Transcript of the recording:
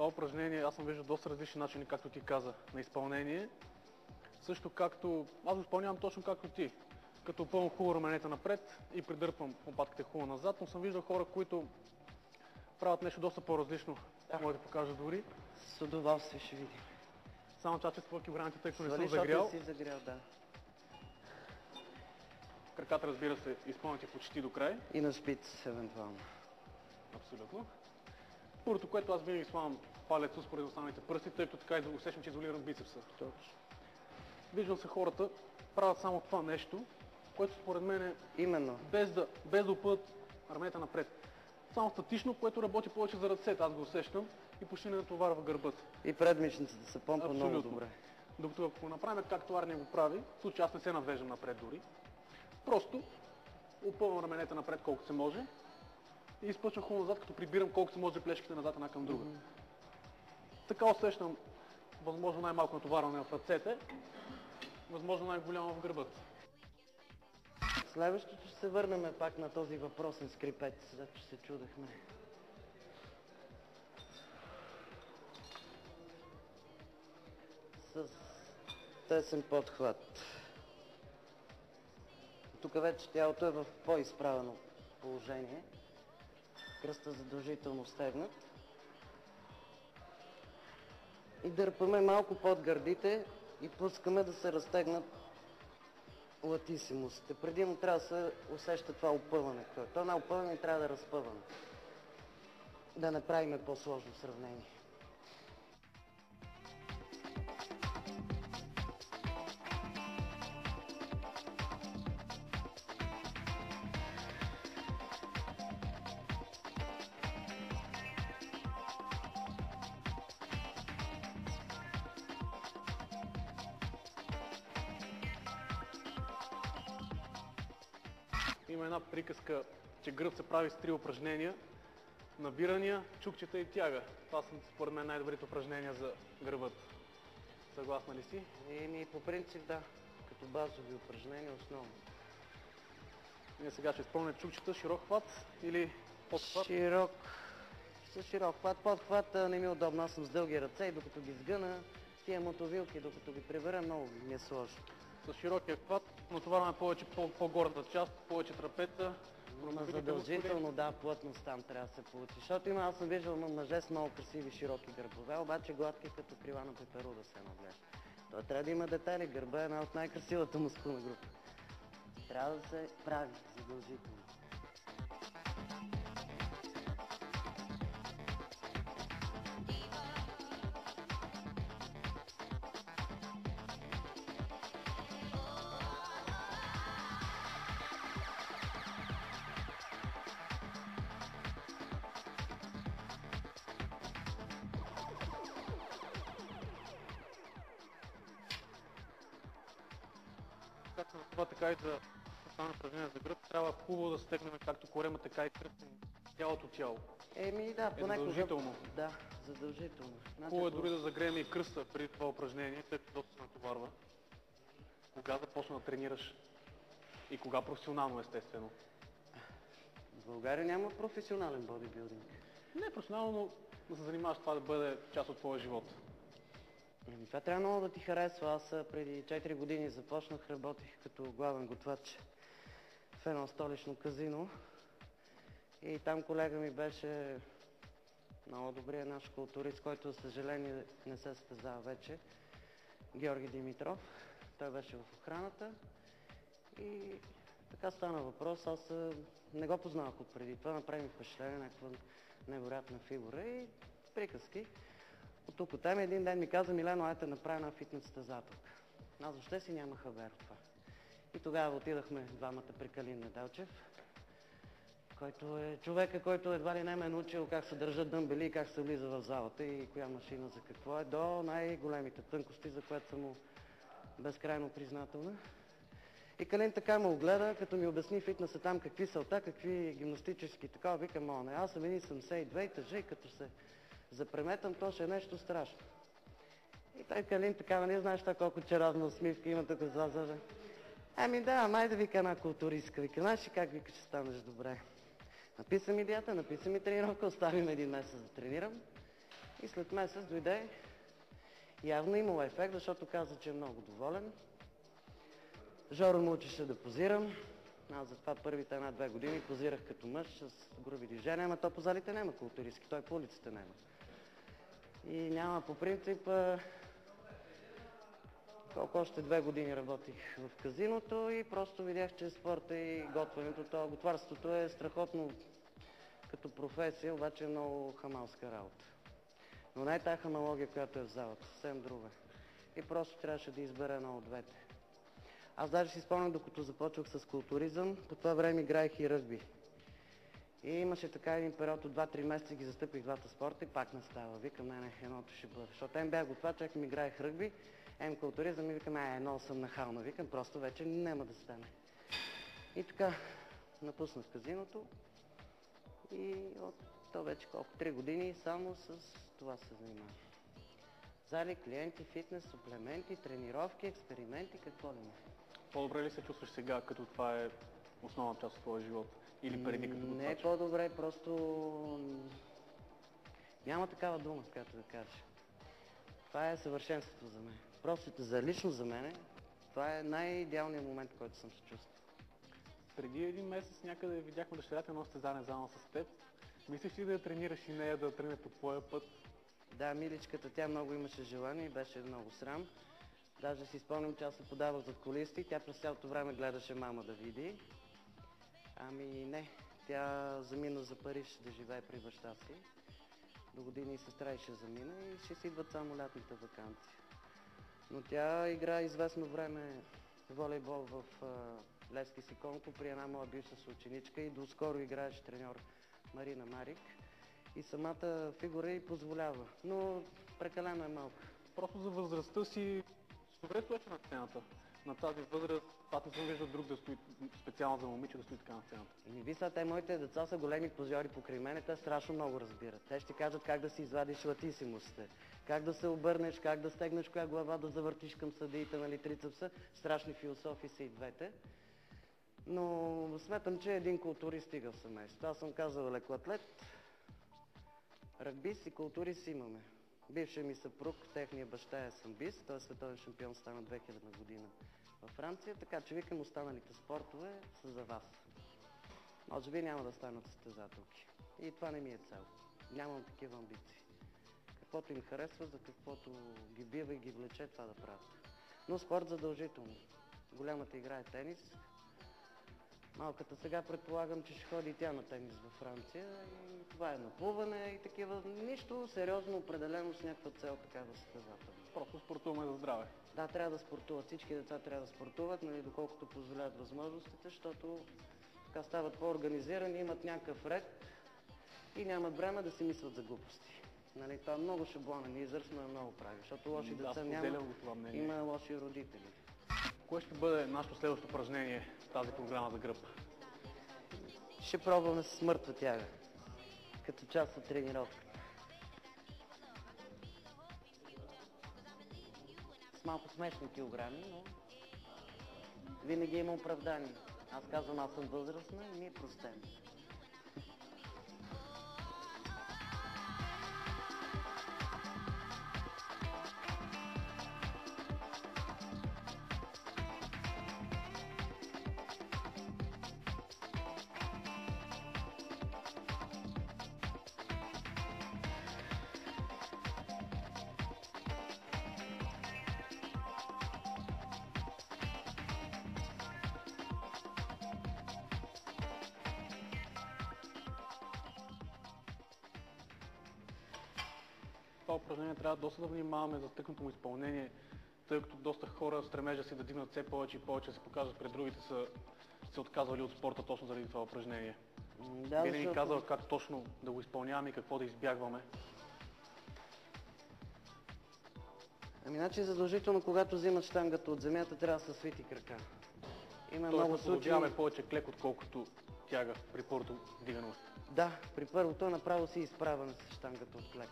Това упражнение аз съм виждал доста различни начини, както ти каза, на изпълнение. Също както аз го изпълнявам точно както ти. Като пълно хубаво раменете напред и придърпвам лопатките хубаво назад, но съм виждал хора, които правят нещо доста по-различно. Мога да покажа дори. С удоволствие ще видим. Само че спъвки браните, тъй като не Свали, съм загрял. си загрял, да. Краката, разбира се, изпълнят почти до край. И на шпиц, евентуално. Абсолютно. Първото, което аз винаги слагам палец според останалите пръсти, тъй като така усещам, че изолирам бицепса. Точно. Виждам се хората правят само това нещо, което според мен е именно без да опъват раменете напред. Само статично, което работи повече за ръцете, аз го усещам и почти не натоварва гърбът. И предмишницата се помпа много добре. Докато ако го направим както Арни го прави, в случай аз не се навеждам напред дори, просто опъвам раменете напред колкото се може и изпъчвам хубаво назад, като прибирам колкото се може плешките назад една към друга. Така усещам възможно най-малко натоварване в ръцете, възможно най-голямо в гърбът. Следващото ще се върнем пак на този въпросен скрипет, защото се чудехме. С тесен подхват. Тук вече тялото е в по-изправено положение. Кръста задължително стегнат. И дърпаме малко под гърдите и пускаме да се разтегнат латисимусите. Предимно трябва да се усеща това опъване. То на опъване трябва да разпъваме. Да не правим по-сложно сравнение. Има една приказка, че гръб се прави с 3 упражнения. Набирания, чукчета и тяга. Това са според мен най-добрите упражнения за гръбът. Съгласна ли си? По принцип да, като базови упражнения основно. Ние сега ще изпълним чукчета, широк хват или подхват? Широк. С широк хват. Подхват не ми е удобно, аз съм с дълги ръце и докато ги сгъна, тия мотовилки, докато ги прибера, много ми е сложно. С широкия хват натоварваме повече по-горната част, повече трапеца. Задължително, да, плътност там трябва да се получи. Защото аз съм виждал мъже с много красиви широки гърбове, обаче гладки като крила на пеперуда се наглежда. Той трябва да има детайли, гърба е една от най-красивата мускулна група. Трябва да се прави задължително. Както за това, така и за останалите упражнения за гръб, трябва хубаво да стегнем както корема, така и кръстим цялото тяло. Да, понякога. Задължително. Да, задължително. Хубаво е дори да загреем и кръста преди това упражнение, тъй като доста се натоварва. Кога започна да тренираш и кога професионално, естествено? В България няма професионален бодибилдинг. Не професионално, но да се занимаваш това да бъде част от твоя живот. Това трябва много да ти харесва. Аз преди 4 години започнах, работих като главен готвач в едно столично казино. И там колега ми беше много добрият наш културист, който за съжаление не се състезава вече. Георги Димитров. Той беше в охраната. И така стана въпрос. Аз не го познавах от преди това. Направи ми впечатление, някаква невероятна фигура и приказки. От тук там един ден ми каза: Милено, айде направи една фитнес състезателка. Аз въобще си нямах хабер от това. И тогава отидахме двамата при Калин Неделчев, който е човека, който едва ли не ме е научил как се държат дъмбели и как се влиза в залата и коя машина за какво е, до най-големите тънкости, за което съм му безкрайно признателна. И Калин така ме огледа, като ми обясни фитнеса там, какви салта, какви гимнастически, така, викам: о, не, аз съм 1,72 и тъжа и като се запреметам, то ще е нещо страшно. И той Калин така, не знаеш това колко черазна усмивка има тук за зъбе. Да, май да вика една културистка. Вика, знаеш ли как, вика, ще станеш добре. Написа ми диета, написа ми тренировка, оставим един месец да тренирам. И след месец дойде, явно имало ефект, защото каза, че е много доволен. Жоро му учеше да позирам. Аз затова първите 1-2 години позирах като мъж с груби движения, ама то по залите няма културистки, той по улиците няма. И няма по принцип, колко още 2 години работих в казиното и просто видях, че спорта и готвенето, готварството е страхотно като професия, обаче е много хамалска работа. Но не е тази хамалогия, която е в залата, съвсем друга. И просто трябваше да избера едно от двете. Аз даже си спомням, докато започвах с културизъм, по това време играех и ръгби. И имаше така един период от 2-3 месеца ги застъпих двата спорта и пак не става. Викам, не, едното ще бъде. Защото бях готова, човек ми играех ръгби, културизъм и викам, едно съм нахална. Викам, просто вече няма да стане. И така, напуснах казиното и от то вече колко 3 години само с това се занимавам. Зали, клиенти, фитнес, суплементи, тренировки, експерименти, какво ли не. По-добре ли се чувстваш сега, като това е основна част от твоя живот? Или преди като Не е по-добре, просто няма такава дума, която да кажа. Това е съвършенството за мен. Просто лично за мен, това е най-идеалният момент, в който съм се чувствал. Преди един месец някъде видяхме дъщерята едно състезание заедно с теб. Мислиш ли да я тренираш и нея да тръгне по твоя път? Да, миличката, тя много имаше желание и беше много срам. Даже си спомням, че аз се подавах зад колисти и тя през цялото време гледаше мама да види. Ами не, тя замина за Париж да живее при баща си. До години сестра и ще замина и ще си идват само лятната ваканция. Но тя игра известно време волейбол в Левски Сиконко при една моя бивша съученичка и доскоро играеше треньор Марина Марик. И самата фигура й позволява, но прекалено е малка. Просто за възрастта си добре стоеше на сцената. На тази възраст, аз не съм виждал друг да стои специално за момиче да стои така на сцената. Ви сега, те моите деца са големи позори покрай мене, те страшно много разбират. Те ще кажат как да си извадиш латисимусите, как да се обърнеш, как да стегнеш коя глава, да завъртиш към съдиите, нали, трицепса. Страшни философии са и двете. Но смятам, че един културист стига в семейството. Аз съм казал лекоатлет, ръгбист и културист имаме. Бившият ми съпруг, техният баща е самбист, той е световен шампион, стана 2000 година във Франция, така че викам, останалите спортове са за вас. Може би няма да станат състезателки. И това не ми е цел. Нямам такива амбиции. Каквото им харесва, за каквото ги бива и ги влече, това да правят. Но спорт задължително. Голямата игра е тенис. Малката сега предполагам, че ще ходи и тя на тенис във Франция. И това е наплуване и такива. Нищо сериозно определено с някаква цел такава състезателна. Просто спортуваме за здраве. Да, трябва да спортуват. Всички деца трябва да спортуват, нали, доколкото позволяват възможностите, защото така стават по-организирани, имат някакъв ред и нямат време да си мислят за глупости. Нали, това е много шаблонен израз, но е много прави, защото лоши деца няма, има лоши родители. Кое ще бъде нашето следващо упражнение в тази програма за гръб? Ще пробваме с мъртва тяга, като част от тренировката. С малко смешни килограми, но винаги има оправдание. Аз казвам, аз съм възрастна и ми е простено. Това упражнение трябва доста да внимаваме за тъкното му изпълнение, тъй като доста хора стремежа си да дигнат все повече и повече да се покажат пред другите са се отказвали от спорта точно заради това упражнение. Да, винаги казва как точно да го изпълняваме и какво да избягваме. Ами значи задължително, когато взимат щангата от земята, трябва да са свити крака. Има много случаи. Повече клек, отколкото тяга при първото дигане. Да, при първото направо си изправяме с щангата от клек.